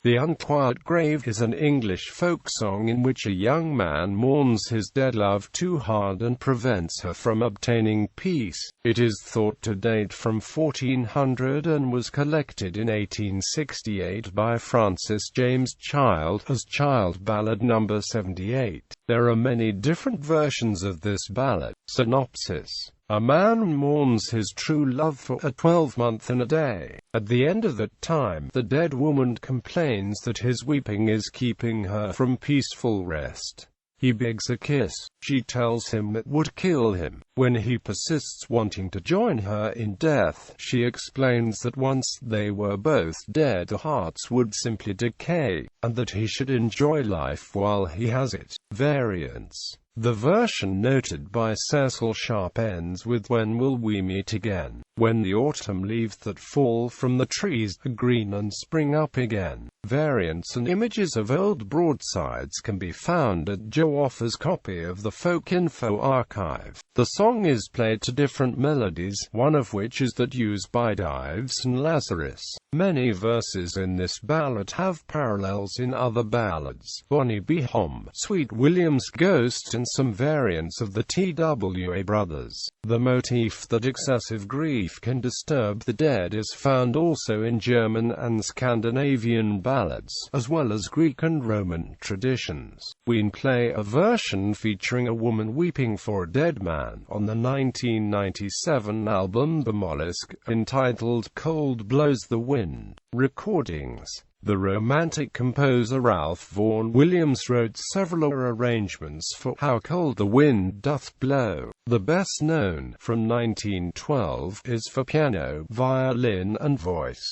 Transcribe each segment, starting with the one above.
The Unquiet Grave is an English folk song in which a young man mourns his dead love too hard and prevents her from obtaining peace. It is thought to date from 1400 and was collected in 1868 by Francis James Child as Child Ballad No. 78. There are many different versions of this ballad. Synopsis: a man mourns his true love for a 12-month and a day. At the end of that time, the dead woman complains that his weeping is keeping her from peaceful rest. He begs a kiss. She tells him it would kill him. When he persists wanting to join her in death, she explains that once they were both dead, the hearts would simply decay, and that he should enjoy life while he has it. Variants. The version noted by Cecil Sharp ends with "When will we meet again? When the autumn leaves that fall from the trees are green and spring up again." Variants and images of old broadsides can be found at Joe Offer's copy of the Folk Info archive. The song is played to different melodies, one of which is that used by Dives and Lazarus. Many verses in this ballad have parallels in other ballads: Bonnie Be Hom, Sweet William's Ghost, and some variants of the TWA brothers. The motif that excessive grief can disturb the dead is found also in German and Scandinavian ballads, as well as Greek and Roman traditions. We play a version featuring a woman weeping for a dead man on the 1997 album The Mollusk, entitled Cold Blows the Wind. Recordings. The Romantic composer Ralph Vaughan Williams wrote several arrangements for How Cold the Wind Doth Blow. The best known, from 1912, is for piano, violin and voice.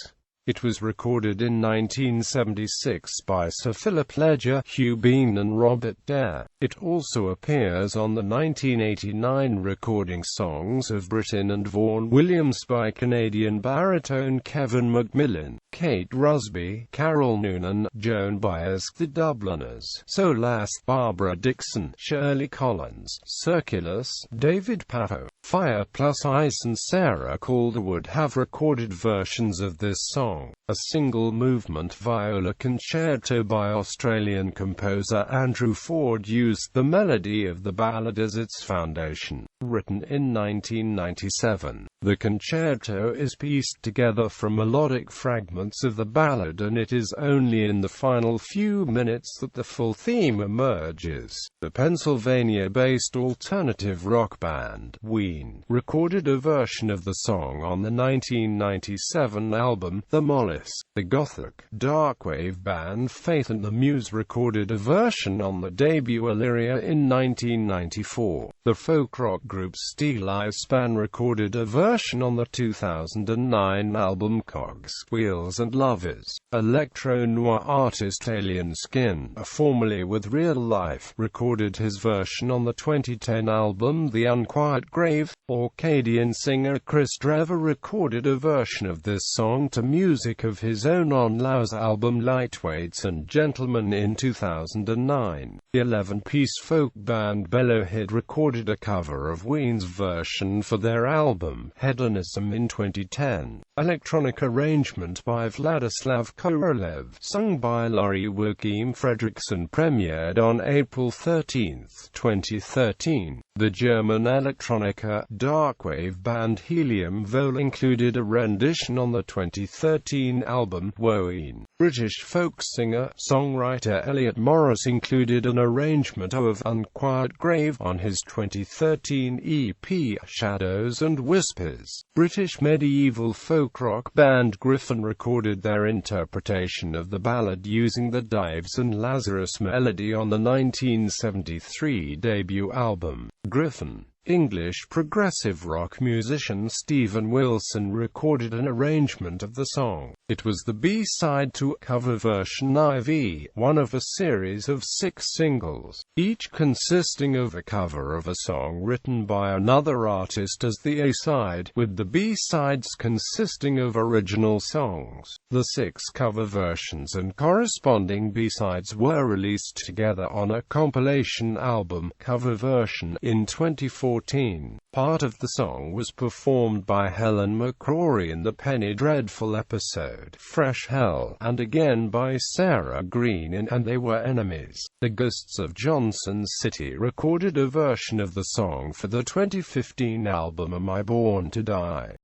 It was recorded in 1976 by Sir Philip Ledger, Hugh Bean and Robert Dare. It also appears on the 1989 recording Songs of Britain and Vaughan Williams by Canadian baritone Kevin McMillan, Kate Rusby, Carol Noonan, Joan Baez, The Dubliners, Solas, Barbara Dixon, Shirley Collins, Circulus, David Papo, Fire Plus Ice and Sarah Calderwood have recorded versions of this song. A single-movement viola concerto by Australian composer Andrew Ford used the melody of the ballad as its foundation. Written in 1997, the concerto is pieced together from melodic fragments of the ballad, and it is only in the final few minutes that the full theme emerges. The Pennsylvania-based alternative rock band, Ween, recorded a version of the song on the 1997 album, The Mollusk. The gothic, darkwave band Faith and the Muse recorded a version on the debut Illyria in 1994. The folk rock group Steel Eye Span recorded a version on the 2009 album Cogs, Wheels and Lovers. Electro-noir artist Alien Skin, formerly with Real Life, recorded his version on the 2010 album The Unquiet Grave. Orcadian singer Chris Drever recorded a version of this song to music of his own on Lau's album Lightweights and Gentlemen in 2009. The 11-piece folk band Bellowhead recorded a cover of Ween's version for their album Hedonism in 2010. Electronic arrangement by Vladislav Korolev, sung by Laurie Wilkeem Fredriksson, premiered on April 13, 2013. The German electronica darkwave band Helium Vol included a rendition on the 2013 album Woeen. British folk singer-songwriter Elliot Morris included an arrangement of Unquiet Grave on his 2013 EP Shadows and Whispers. British medieval folk rock band Griffin recorded their interpretation of the ballad using the Dives and Lazarus melody on the 1973 debut album, Griffin. English progressive rock musician Stephen Wilson recorded an arrangement of the song. It was the B-side to a cover version IV, one of a series of 6 singles, each consisting of a cover of a song written by another artist as the A-side, with the B-sides consisting of original songs. The 6 cover versions and corresponding B-sides were released together on a compilation album, Cover Version, in 2014. 2014. Part of the song was performed by Helen McCrory in the Penny Dreadful episode Fresh Hell, and again by Sarah Green in And They Were Enemies. The Ghosts of Johnson City recorded a version of the song for the 2015 album Am I Born to Die?